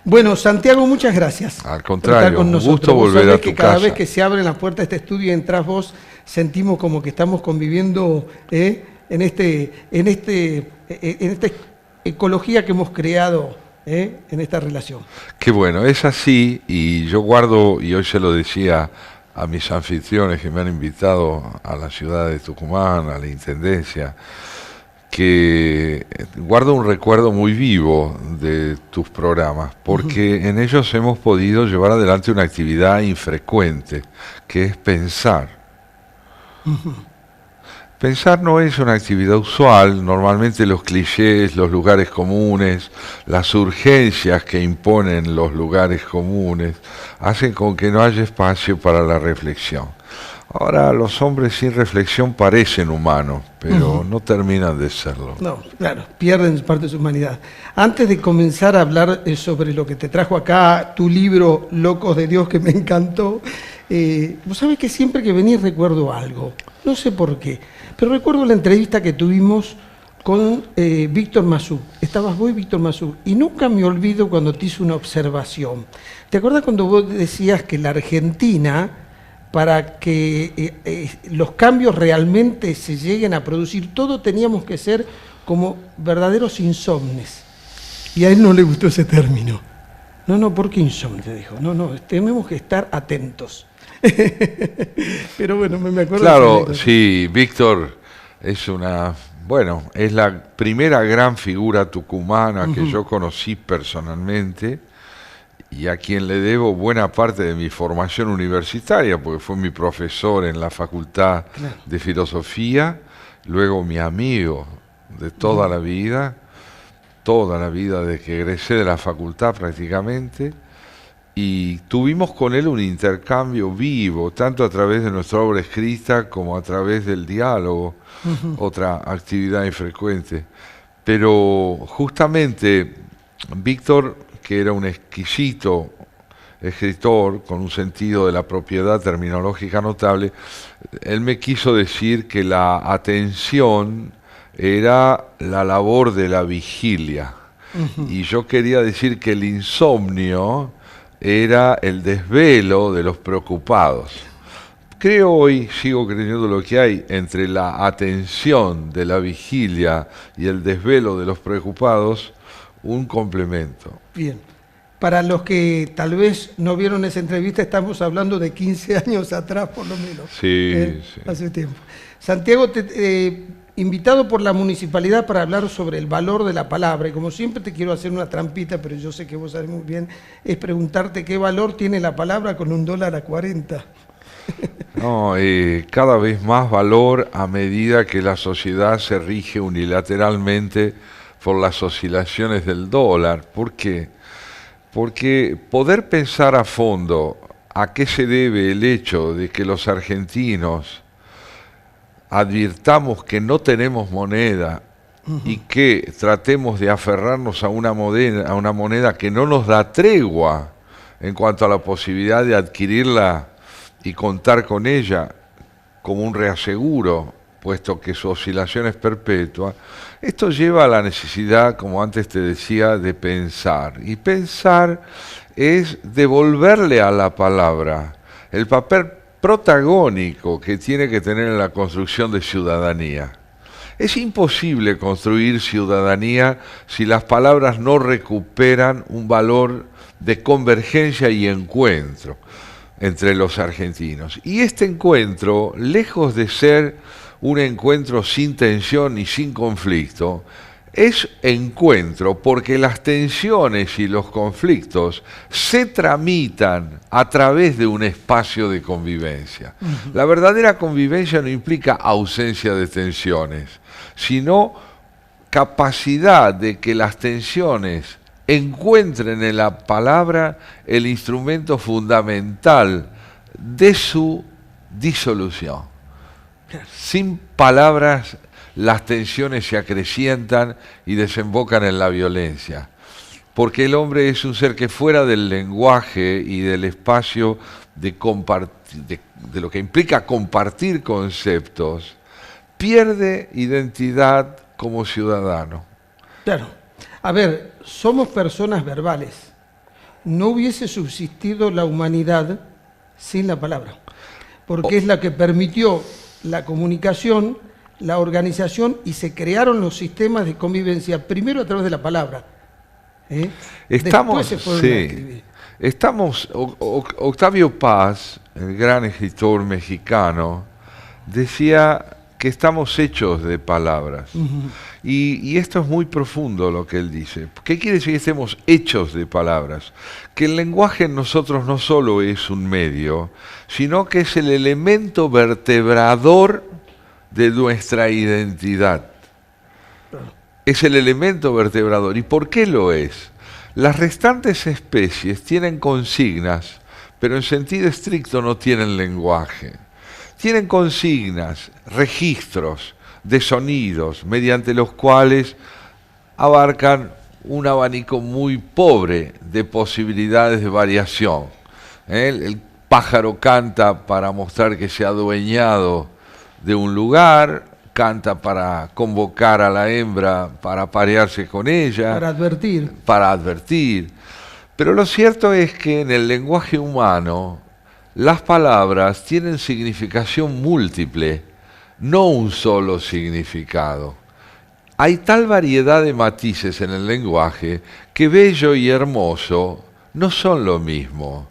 Bueno, Santiago, muchas gracias. Al por estar contrario, con un nosotros. gusto Vos volver sabés a tu que cada casa. vez que se abren las puertas de este estudio y entras vos, sentimos como que estamos conviviendo en esta ecología que hemos creado en esta relación. Qué bueno, es así, y yo guardo, y hoy se lo decía a mis anfitriones que me han invitado a la ciudad de Tucumán, a la Intendencia, que guardo un recuerdo muy vivo de tus programas, porque en ellos hemos podido llevar adelante una actividad infrecuente, que es pensar. Pensar no es una actividad usual, normalmente los clichés, los lugares comunes, las urgencias que imponen los lugares comunes, hacen con que no haya espacio para la reflexión. Ahora, los hombres sin reflexión parecen humanos, pero no terminan de serlo. No, claro, pierden parte de su humanidad. Antes de comenzar a hablar sobre lo que te trajo acá, tu libro Locos de Dios, que me encantó, vos sabés que siempre que venís recuerdo algo, no sé por qué, pero recuerdo la entrevista que tuvimos con Víctor Masú. Estabas vos y Víctor Masú, y nunca me olvido cuando te hice una observación. ¿Te acuerdas cuando vos decías que la Argentina, para que los cambios realmente se lleguen a producir, todos teníamos que ser como verdaderos insomnes? Y a él no le gustó ese término. No, ¿por qué insomne? Dijo. No, tenemos que estar atentos. Pero bueno, me acuerdo. Claro, sí, Víctor es es la primera gran figura tucumana que yo conocí personalmente, y a quien le debo buena parte de mi formación universitaria, porque fue mi profesor en la Facultad de Filosofía, luego mi amigo de toda la vida desde que egresé de la facultad prácticamente, y tuvimos con él un intercambio vivo, tanto a través de nuestra obra escrita como a través del diálogo, otra actividad infrecuente. Pero justamente Víctor, que era un exquisito escritor con un sentido de la propiedad terminológica notable, él me quiso decir que la atención era la labor de la vigilia, y yo quería decir que el insomnio era el desvelo de los preocupados. Creo hoy, sigo creyendo lo que hay entre la atención de la vigilia y el desvelo de los preocupados, un complemento. Bien. Para los que tal vez no vieron esa entrevista, estamos hablando de 15 años atrás, por lo menos. Sí. Hace tiempo. Santiago, invitado por la municipalidad para hablar sobre el valor de la palabra, y como siempre te quiero hacer una trampita, pero yo sé que vos sabés muy bien, es preguntarte qué valor tiene la palabra con $1.40. No, cada vez más valor a medida que la sociedad se rige unilateralmente por las oscilaciones del dólar. ¿Por qué? Porque poder pensar a fondo a qué se debe el hecho de que los argentinos advirtamos que no tenemos moneda y que tratemos de aferrarnos a una moneda que no nos da tregua en cuanto a la posibilidad de adquirirla y contar con ella como un reaseguro, puesto que su oscilación es perpetua. Esto lleva a la necesidad, como antes te decía, de pensar. Y pensar es devolverle a la palabra el papel protagónico que tiene que tener en la construcción de ciudadanía. Es imposible construir ciudadanía si las palabras no recuperan un valor de convergencia y encuentro entre los argentinos. Y este encuentro, lejos de ser un encuentro sin tensión y sin conflicto, es encuentro porque las tensiones y los conflictos se tramitan a través de un espacio de convivencia. La verdadera convivencia no implica ausencia de tensiones, sino capacidad de que las tensiones encuentren en la palabra el instrumento fundamental de su disolución. Sin palabras, las tensiones se acrecientan y desembocan en la violencia, porque el hombre es un ser que fuera del lenguaje y del espacio de lo que implica compartir conceptos, pierde identidad como ciudadano. Claro. A ver, somos personas verbales, no hubiese subsistido la humanidad sin la palabra, porque es la que permitió la comunicación, la organización, y se crearon los sistemas de convivencia, primero a través de la palabra. Después se fueron a escribir. Octavio Paz, el gran escritor mexicano, decía que estamos hechos de palabras. Y esto es muy profundo lo que él dice. ¿Qué quiere decir que estemos hechos de palabras? Que el lenguaje en nosotros no solo es un medio, sino que es el elemento vertebrador de nuestra identidad. Es el elemento vertebrador. ¿Y por qué lo es? Las restantes especies tienen consignas, pero en sentido estricto no tienen lenguaje. Tienen consignas, registros de sonidos, mediante los cuales abarcan un abanico muy pobre de posibilidades de variación. El pájaro canta para mostrar que se ha adueñado de un lugar, canta para convocar a la hembra para aparearse con ella. Para advertir. Pero lo cierto es que en el lenguaje humano las palabras tienen significación múltiple, no un solo significado. Hay tal variedad de matices en el lenguaje que bello y hermoso no son lo mismo.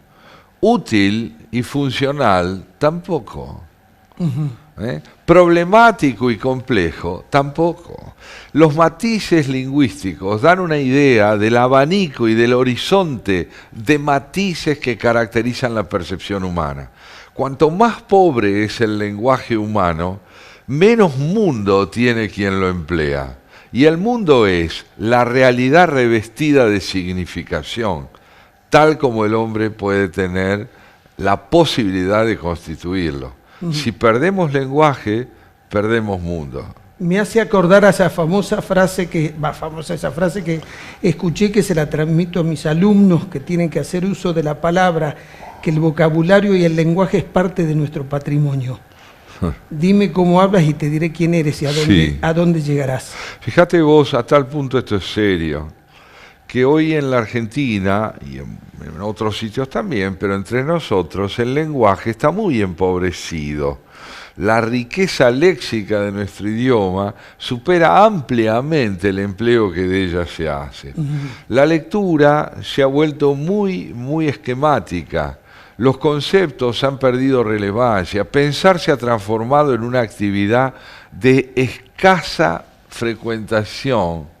Útil y funcional tampoco. Problemático y complejo tampoco. Los matices lingüísticos dan una idea del abanico y del horizonte de matices que caracterizan la percepción humana. Cuanto más pobre es el lenguaje humano, menos mundo tiene quien lo emplea. Y el mundo es la realidad revestida de significación, tal como el hombre puede tener la posibilidad de constituirlo. Si perdemos lenguaje, perdemos mundo. Me hace acordar a esa famosa frase que escuché, que se la transmito a mis alumnos que tienen que hacer uso de la palabra, que el vocabulario y el lenguaje es parte de nuestro patrimonio. Dime cómo hablas y te diré quién eres y a dónde llegarás. Fíjate vos, a tal punto esto es serio, que hoy en la Argentina y en otros sitios también, pero entre nosotros el lenguaje está muy empobrecido. La riqueza léxica de nuestro idioma supera ampliamente el empleo que de ella se hace. La lectura se ha vuelto muy esquemática. Los conceptos han perdido relevancia. Pensar se ha transformado en una actividad de escasa frecuentación.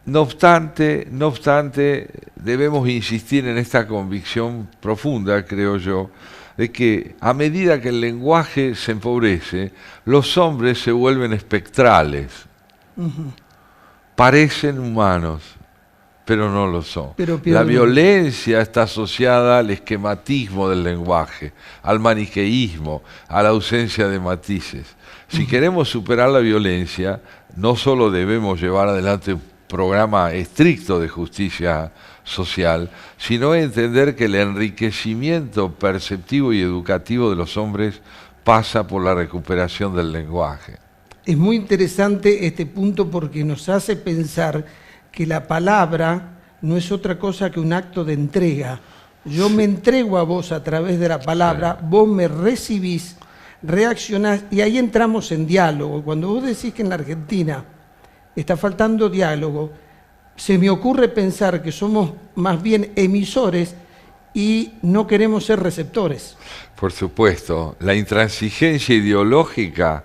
No obstante, debemos insistir en esta convicción profunda, creo yo, de que a medida que el lenguaje se empobrece, los hombres se vuelven espectrales. Parecen humanos, pero no lo son. La violencia está asociada al esquematismo del lenguaje, al maniqueísmo, a la ausencia de matices. Si queremos superar la violencia, no solo debemos llevar adelante un programa estricto de justicia social, sino entender que el enriquecimiento perceptivo y educativo de los hombres pasa por la recuperación del lenguaje. Es muy interesante este punto porque nos hace pensar que la palabra no es otra cosa que un acto de entrega. Yo me entrego a vos a través de la palabra, vos me recibís, reaccionás, y ahí entramos en diálogo. Cuando vos decís que en la Argentina está faltando diálogo, se me ocurre pensar que somos más bien emisores y no queremos ser receptores. Por supuesto, la intransigencia ideológica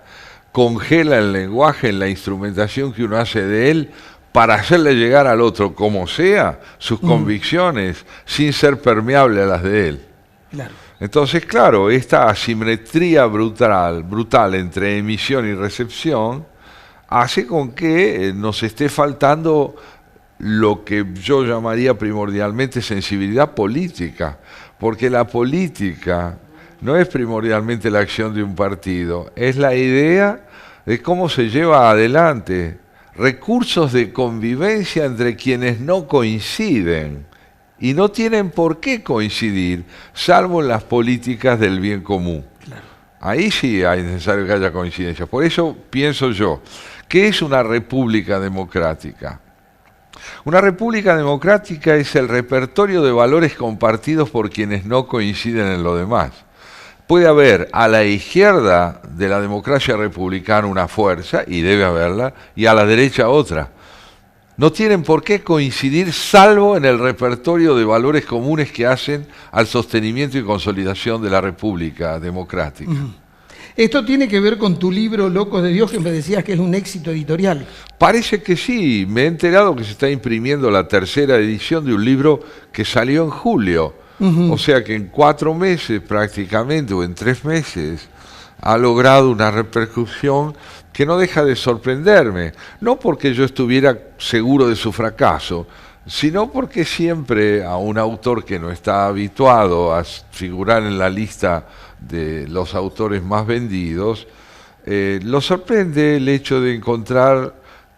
congela el lenguaje en la instrumentación que uno hace de él para hacerle llegar al otro, como sea, sus convicciones, sin ser permeable a las de él. Claro. Entonces, claro, esta asimetría brutal entre emisión y recepción hace con que nos esté faltando lo que yo llamaría primordialmente sensibilidad política, porque la política no es primordialmente la acción de un partido, es la idea de cómo se lleva adelante recursos de convivencia entre quienes no coinciden y no tienen por qué coincidir, salvo en las políticas del bien común. Claro. Ahí sí es necesario que haya coincidencia. Por eso pienso yo, ¿qué es una república democrática? Una república democrática es el repertorio de valores compartidos por quienes no coinciden en lo demás. Puede haber a la izquierda de la democracia republicana una fuerza, y debe haberla, y a la derecha otra. No tienen por qué coincidir salvo en el repertorio de valores comunes que hacen al sostenimiento y consolidación de la república democrática. Esto tiene que ver con tu libro Locos de Dios, que me decías que es un éxito editorial. Parece que sí. Me he enterado que se está imprimiendo la tercera edición de un libro que salió en julio. O sea que en 4 meses prácticamente, o en 3 meses, ha logrado una repercusión que no deja de sorprenderme. No porque yo estuviera seguro de su fracaso, sino porque siempre a un autor que no está habituado a figurar en la lista de los autores más vendidos, lo sorprende el hecho de encontrar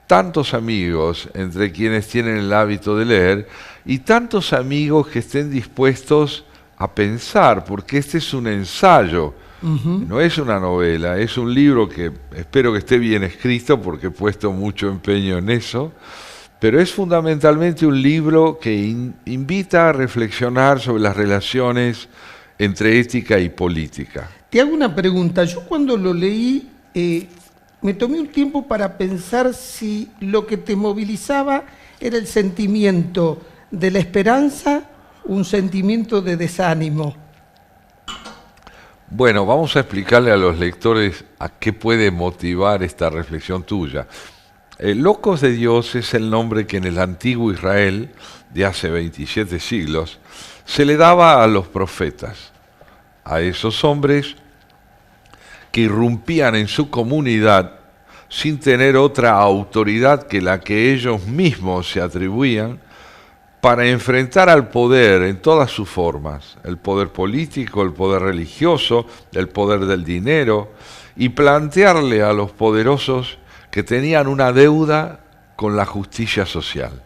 tantos amigos entre quienes tienen el hábito de leer y tantos amigos que estén dispuestos a pensar, porque este es un ensayo, no es una novela, es un libro que espero que esté bien escrito porque he puesto mucho empeño en eso, pero es fundamentalmente un libro que invita a reflexionar sobre las relaciones entre ética y política. Te hago una pregunta. Yo cuando lo leí me tomé un tiempo para pensar si lo que te movilizaba era el sentimiento de la esperanza, un sentimiento de desánimo. Bueno, vamos a explicarle a los lectores a qué puede motivar esta reflexión tuya. Locos de Dios es el nombre que en el antiguo Israel, de hace 27 siglos, se le daba a los profetas, a esos hombres que irrumpían en su comunidad sin tener otra autoridad que la que ellos mismos se atribuían, para enfrentar al poder en todas sus formas, el poder político, el poder religioso, el poder del dinero, y plantearle a los poderosos que tenían una deuda con la justicia social,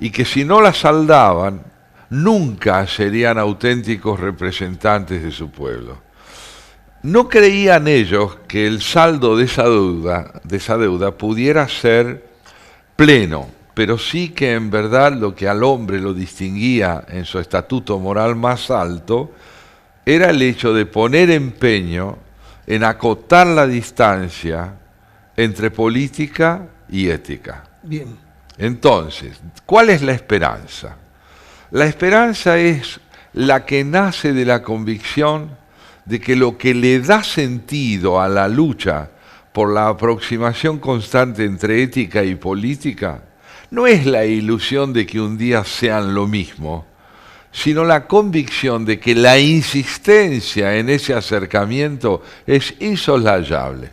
y que si no la saldaban, nunca serían auténticos representantes de su pueblo. No creían ellos que el saldo de esa deuda pudiera ser pleno, pero sí que en verdad lo que al hombre lo distinguía en su estatuto moral más alto era el hecho de poner empeño en acotar la distancia entre política y ética. Bien. Entonces, ¿cuál es la esperanza? La esperanza es la que nace de la convicción de que lo que le da sentido a la lucha por la aproximación constante entre ética y política no es la ilusión de que un día sean lo mismo, sino la convicción de que la insistencia en ese acercamiento es insoslayable.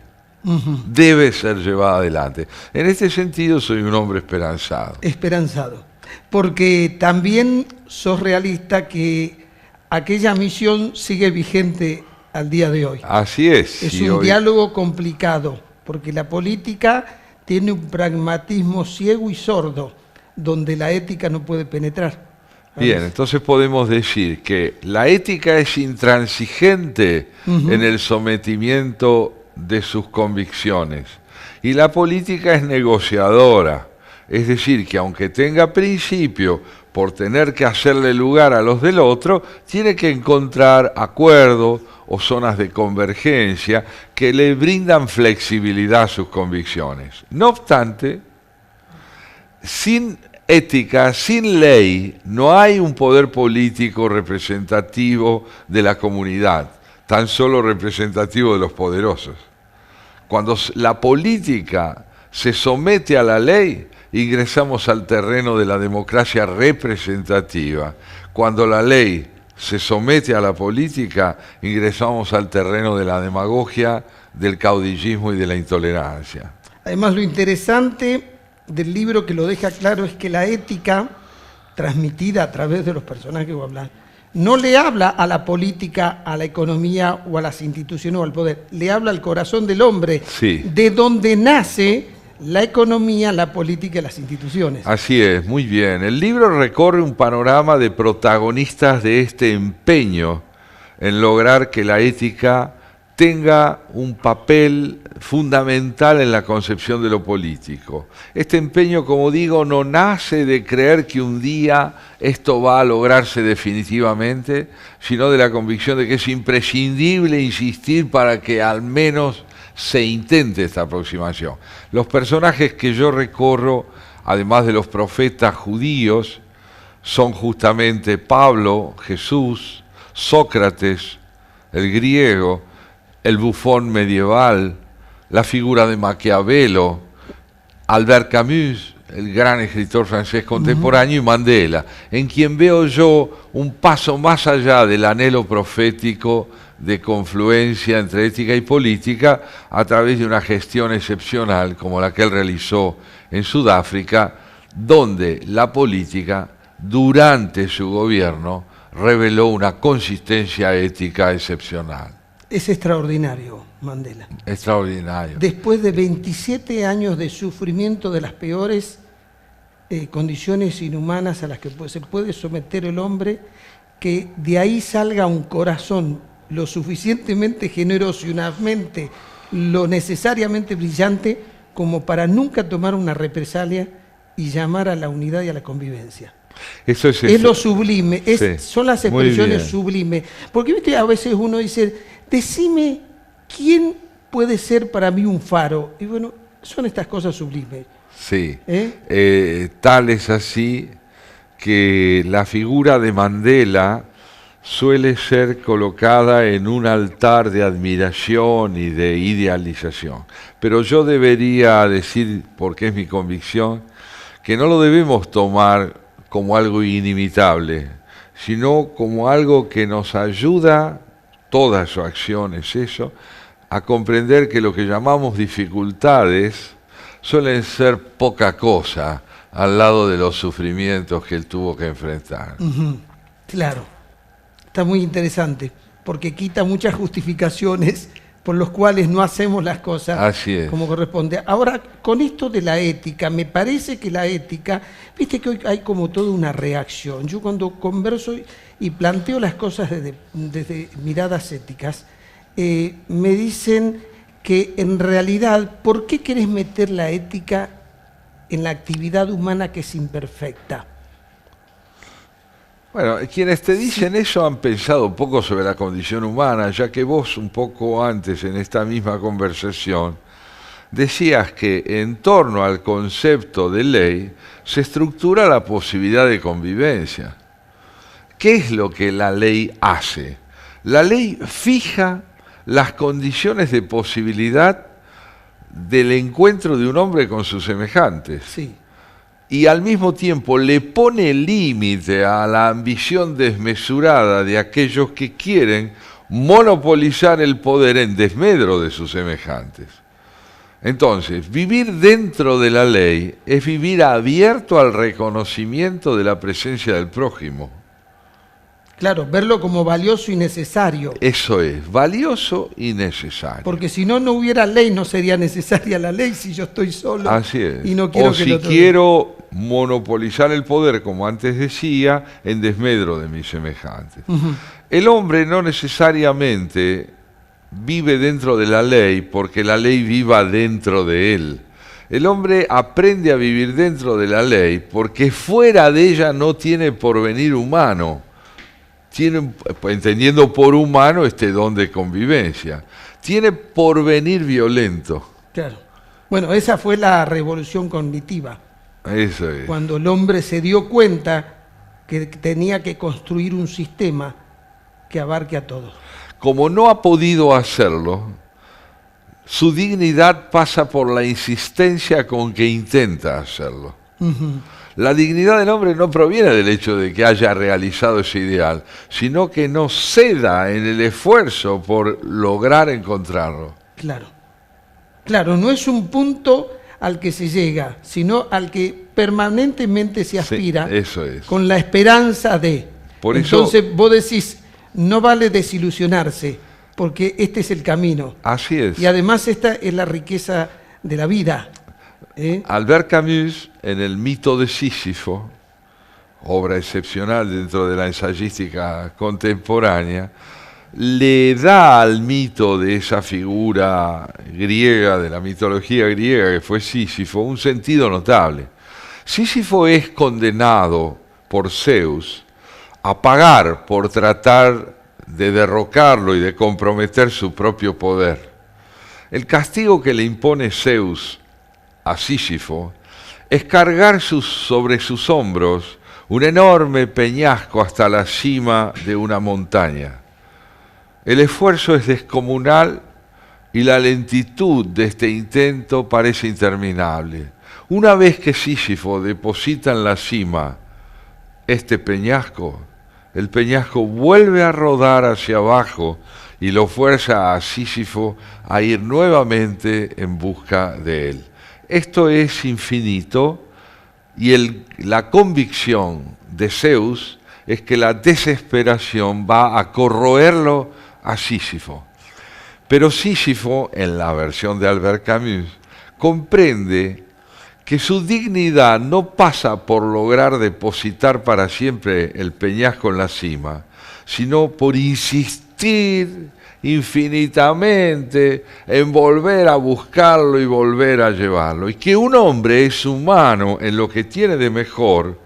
Debe ser llevada adelante. En este sentido soy un hombre esperanzado. Esperanzado. Porque también sos realista que aquella misión sigue vigente al día de hoy. Así es. Es un diálogo complicado, porque la política tiene un pragmatismo ciego y sordo, donde la ética no puede penetrar. Bien, entonces podemos decir que la ética es intransigente en el sometimiento de sus convicciones y la política es negociadora, es decir, que aunque tenga principio por tener que hacerle lugar a los del otro, tiene que encontrar acuerdo o zonas de convergencia que le brindan flexibilidad a sus convicciones. No obstante, sin ética, sin ley, no hay un poder político representativo de la comunidad, tan solo representativo de los poderosos. Cuando la política se somete a la ley, ingresamos al terreno de la democracia representativa. Cuando la ley se somete a la política, ingresamos al terreno de la demagogia, del caudillismo y de la intolerancia. Además, lo interesante del libro que lo deja claro es que la ética, transmitida a través de los personajes que vos hablás, no le habla a la política, a la economía o a las instituciones o al poder, le habla al corazón del hombre, sí, de donde nace la economía, la política y las instituciones. Así es, muy bien. El libro recorre un panorama de protagonistas de este empeño en lograr que la ética tenga un papel fundamental en la concepción de lo político. Este empeño, como digo, no nace de creer que un día esto va a lograrse definitivamente, sino de la convicción de que es imprescindible insistir para que al menos se intente esta aproximación. Los personajes que yo recorro, además de los profetas judíos, son justamente Pablo, Jesús, Sócrates, el griego, el bufón medieval, la figura de Maquiavelo, Albert Camus, el gran escritor francés contemporáneo, y Mandela, en quien veo yo un paso más allá del anhelo profético de confluencia entre ética y política a través de una gestión excepcional como la que él realizó en Sudáfrica, donde la política, durante su gobierno, reveló una consistencia ética excepcional. Es extraordinario, Mandela. Extraordinario. Después de 27 años de sufrimiento de las peores condiciones inhumanas a las que se puede someter el hombre, que de ahí salga un corazón lo suficientemente generoso y una mente lo necesariamente brillante como para nunca tomar una represalia y llamar a la unidad y a la convivencia. Eso es lo sublime, sí, son las expresiones sublimes. Porque viste, a veces uno dice, decime quién puede ser para mí un faro. Y bueno, son estas cosas sublimes. Sí, tal es así que la figura de Mandela suele ser colocada en un altar de admiración y de idealización. Pero yo debería decir, porque es mi convicción, que no lo debemos tomar como algo inimitable, sino como algo que nos ayuda, toda su acción es eso, a comprender que lo que llamamos dificultades suelen ser poca cosa al lado de los sufrimientos que él tuvo que enfrentar. Claro, está muy interesante, porque quita muchas justificaciones por los cuales no hacemos las cosas como corresponde. Ahora, con esto de la ética, me parece que la ética, viste que hoy hay como toda una reacción. Yo cuando converso y planteo las cosas desde miradas éticas, me dicen que en realidad, ¿por qué querés meter la ética en la actividad humana que es imperfecta? Bueno, quienes te dicen eso han pensado poco sobre la condición humana, ya que vos un poco antes en esta misma conversación decías que en torno al concepto de ley se estructura la posibilidad de convivencia. ¿Qué es lo que la ley hace? La ley fija las condiciones de posibilidad del encuentro de un hombre con sus semejantes. Sí. Y al mismo tiempo le pone límite a la ambición desmesurada de aquellos que quieren monopolizar el poder en desmedro de sus semejantes. Entonces, vivir dentro de la ley es vivir abierto al reconocimiento de la presencia del prójimo. Claro, verlo como valioso y necesario. Eso es, valioso y necesario. Porque si no, no hubiera ley, no sería necesaria la ley si yo estoy solo. Así es. Y no quiero o que si quiero monopolizar el poder, como antes decía, en desmedro de mis semejantes. El hombre no necesariamente vive dentro de la ley porque la ley viva dentro de él. El hombre aprende a vivir dentro de la ley porque fuera de ella no tiene porvenir humano. Tiene, entendiendo por humano este don de convivencia, tiene porvenir violento. Claro. Bueno, esa fue la revolución cognitiva. Eso es. Cuando el hombre se dio cuenta que tenía que construir un sistema que abarque a todos. Como no ha podido hacerlo, su dignidad pasa por la insistencia con que intenta hacerlo. La dignidad del hombre no proviene del hecho de que haya realizado ese ideal, sino que no ceda en el esfuerzo por lograr encontrarlo. Claro. Claro, no es un punto al que se llega, sino al que permanentemente se aspira, sí, eso es. Con la esperanza de. Por Entonces eso, vos decís, no vale desilusionarse, porque este es el camino. Así es. Y además esta es la riqueza de la vida. Albert Camus, en el mito de Sísifo, obra excepcional dentro de la ensayística contemporánea, le da al mito de esa figura griega, de la mitología griega que fue Sísifo, un sentido notable. Sísifo es condenado por Zeus a pagar por tratar de derrocarlo y de comprometer su propio poder. El castigo que le impone Zeus a Sísifo es cargar sobre sus hombros un enorme peñasco hasta la cima de una montaña. El esfuerzo es descomunal y la lentitud de este intento parece interminable. Una vez que Sísifo deposita en la cima este peñasco, el peñasco vuelve a rodar hacia abajo y lo fuerza a Sísifo a ir nuevamente en busca de él. Esto es infinito y la convicción de Zeus es que la desesperación va a corroerlo a Sísifo. Pero Sísifo, en la versión de Albert Camus, comprende que su dignidad no pasa por lograr depositar para siempre el peñasco en la cima, sino por insistir infinitamente en volver a buscarlo y volver a llevarlo. Y que un hombre es humano en lo que tiene de mejor,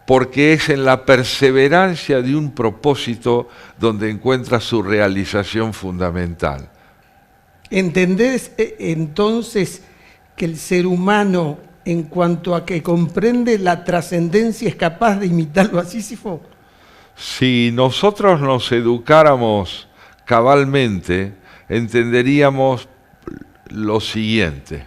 porque es en la perseverancia de un propósito donde encuentra su realización fundamental. ¿Entendés entonces que el ser humano, en cuanto a que comprende la trascendencia, es capaz de imitarlo a Sísifo? Si nosotros nos educáramos cabalmente, entenderíamos lo siguiente: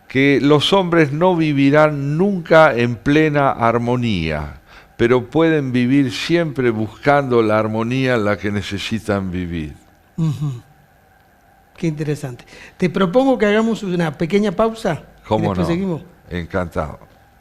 que los hombres no vivirán nunca en plena armonía, pero pueden vivir siempre buscando la armonía en la que necesitan vivir. Qué interesante. Te propongo que hagamos una pequeña pausa. ¿Cómo y después no? seguimos. Encantado.